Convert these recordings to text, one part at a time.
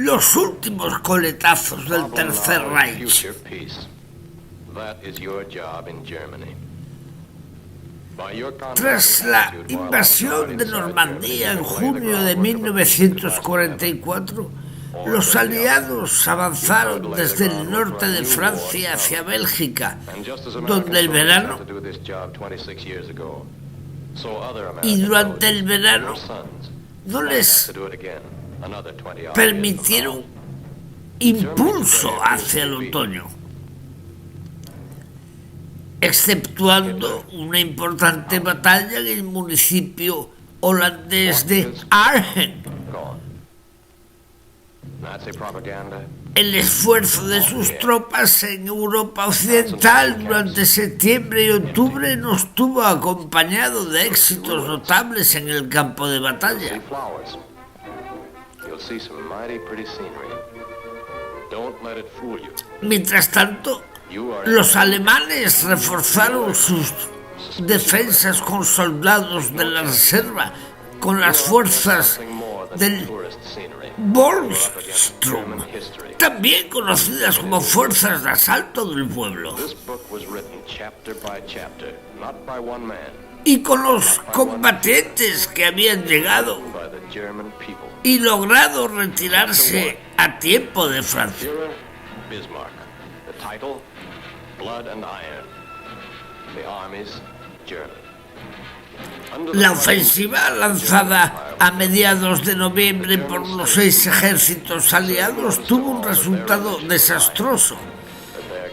los últimos coletazos del Tercer Reich. Tras la invasión de Normandía en junio de 1944, los aliados avanzaron desde el norte de Francia hacia Bélgica, donde el verano y durante el verano no les permitieron impulso hacia el otoño, exceptuando una importante batalla en el municipio holandés de Arnhem. El esfuerzo de sus tropas en Europa Occidental durante septiembre y octubre no estuvo acompañado de éxitos notables en el campo de batalla. Mientras tanto, los alemanes reforzaron sus defensas con soldados de la reserva, con las fuerzas del Volkssturm, también conocidas como fuerzas de asalto del pueblo, y con los combatientes que habían llegado y logrado retirarse a tiempo de Francia. La ofensiva lanzada a mediados de noviembre por los 6 ejércitos aliados tuvo un resultado desastroso,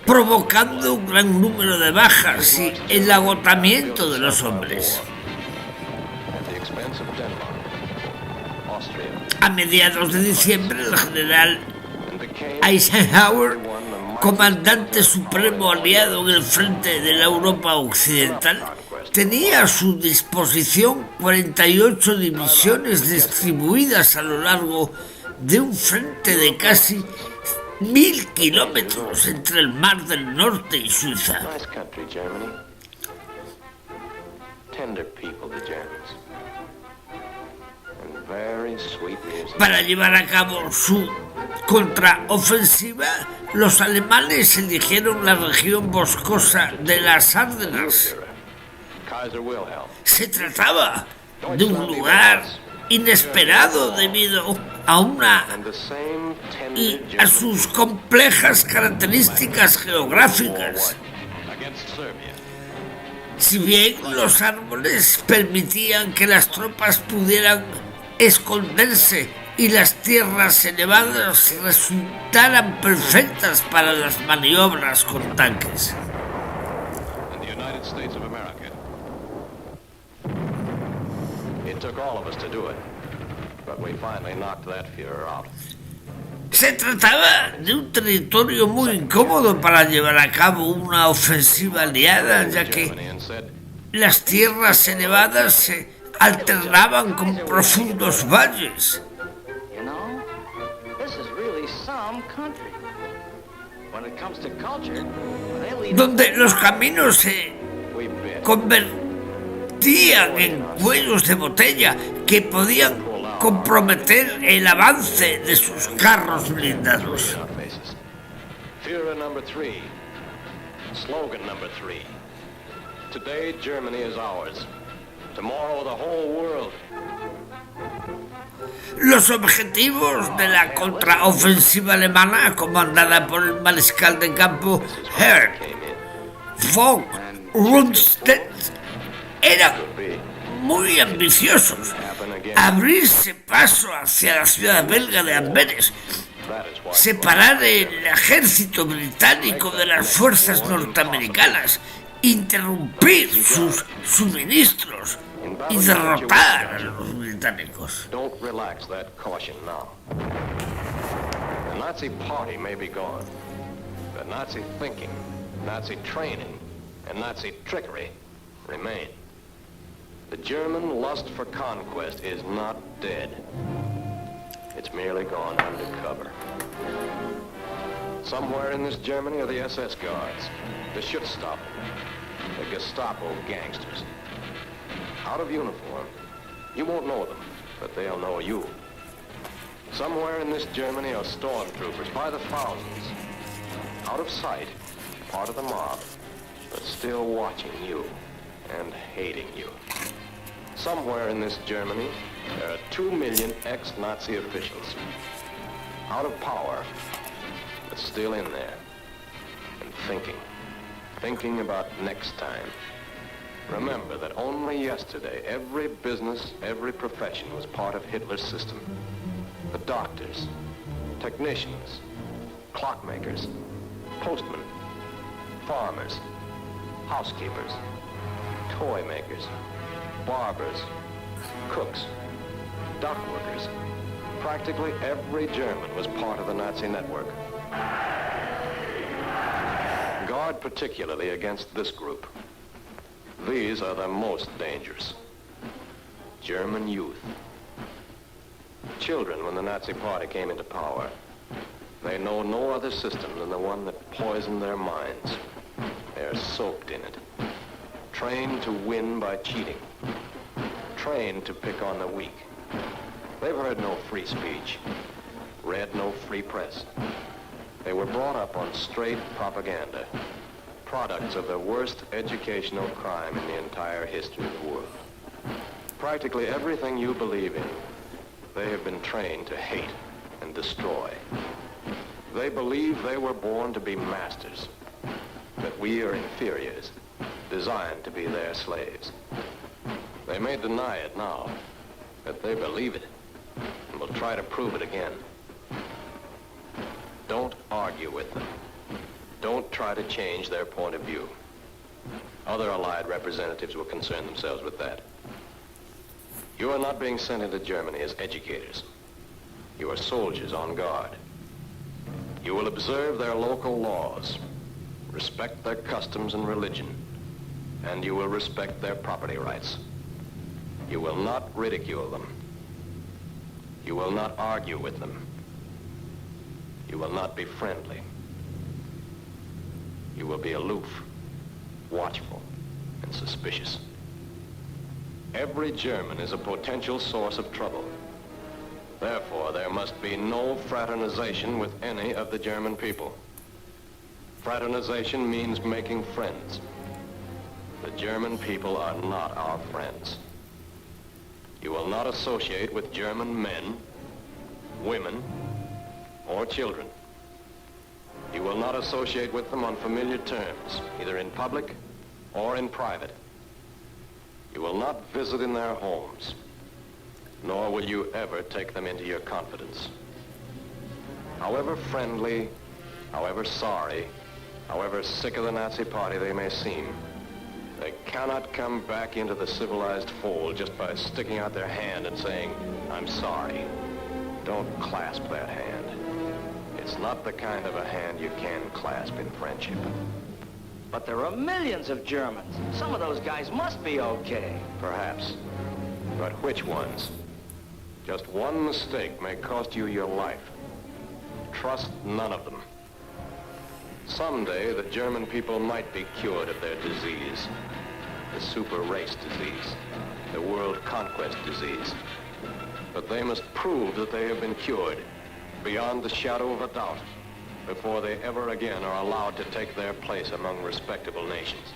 provocando un gran número de bajas y el agotamiento de los hombres. A mediados de diciembre, el general Eisenhower, comandante supremo aliado en el frente de la Europa Occidental, tenía a su disposición 48 divisiones distribuidas a lo largo de un frente de casi 1000 kilómetros entre el Mar del Norte y Suiza. Para llevar a cabo su contraofensiva, los alemanes eligieron la región boscosa de las Ardenas. Se trataba de un lugar inesperado debido a sus complejas características geográficas. Si bien los árboles permitían que las tropas pudieran esconderse y las tierras elevadas resultaran perfectas para las maniobras con tanques. Se trataba de un territorio muy incómodo para llevar a cabo una ofensiva aliada, ya que las tierras elevadas se alternaban con profundos valles, donde los caminos se convertían en cuellos de botella que podían comprometer el avance de sus carros blindados. Los objetivos de la contraofensiva alemana, comandada por el mariscal de campo Herr von Rundstedt, eran muy ambiciosos: abrirse paso hacia la ciudad belga de Amberes, separar el ejército británico de las fuerzas norteamericanas, interrumpir sus suministros y derrotar a los británicos. The Nazi party may be gone, but Nazi thinking, Nazi training, and Nazi trickery remain. The German lust for conquest is not dead. It's merely gone undercover. Somewhere in this Germany are the SS guards, the Schutzstaffel, the Gestapo gangsters. Out of uniform. You won't know them, but they'll know you. Somewhere in this Germany are stormtroopers by the thousands. Out of sight, part of the mob, but still watching you and hating you. Somewhere in this Germany, there are 2 million ex-Nazi officials. Out of power, but still in there. And thinking about next time. Remember that only yesterday, every business, every profession was part of Hitler's system. The doctors, technicians, clockmakers, postmen, farmers, housekeepers, toy makers, barbers, cooks, dock workers. Practically every German was part of the Nazi network. Guard particularly against this group. These are the most dangerous. German youth. Children, when the Nazi Party came into power, they know no other system than the one that poisoned their minds. They're soaked in it. Trained to win by cheating. Trained to pick on the weak. They've heard no free speech. Read no free press. They were brought up on straight propaganda. Products of the worst educational crime in the entire history of the world. Practically everything you believe in, they have been trained to hate and destroy. They believe they were born to be masters, that we are inferiors, designed to be their slaves. They may deny it now, but they believe it, and will try to prove it again. Don't argue with them. Don't try to change their point of view. Other Allied representatives will concern themselves with that. You are not being sent into Germany as educators. You are soldiers on guard. You will observe their local laws, respect their customs and religion, and you will respect their property rights. You will not ridicule them. You will not argue with them. You will not be friendly. You will be aloof, watchful, and suspicious. Every German is a potential source of trouble. Therefore, there must be no fraternization with any of the German people. Fraternization means making friends. The German people are not our friends. You will not associate with German men, women, or children. You will not associate with them on familiar terms, either in public or in private. You will not visit in their homes, nor will you ever take them into your confidence. However friendly, however sorry, however sick of the Nazi Party they may seem, they cannot come back into the civilized fold just by sticking out their hand and saying, "I'm sorry." Don't clasp that hand. It's not the kind of a hand you can clasp in friendship. But there are millions of Germans. Some of those guys must be okay. Perhaps. But which ones? Just one mistake may cost you your life. Trust none of them. Someday, the German people might be cured of their disease. The super race disease. The world conquest disease. But they must prove that they have been cured, beyond the shadow of a doubt, before they ever again are allowed to take their place among respectable nations.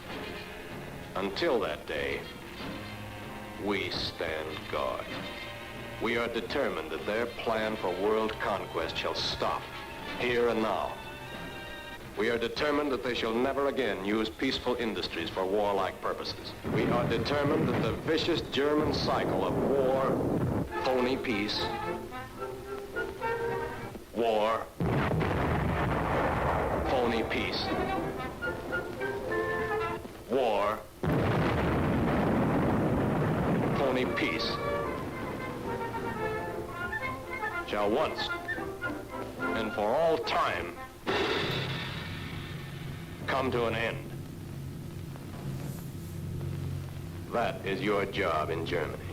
Until that day, we stand guard. We are determined that their plan for world conquest shall stop, here and now. We are determined that they shall never again use peaceful industries for warlike purposes. We are determined that the vicious German cycle of war, phony peace, war, phony peace, war, phony peace, shall once and for all time come to an end. That is your job in Germany.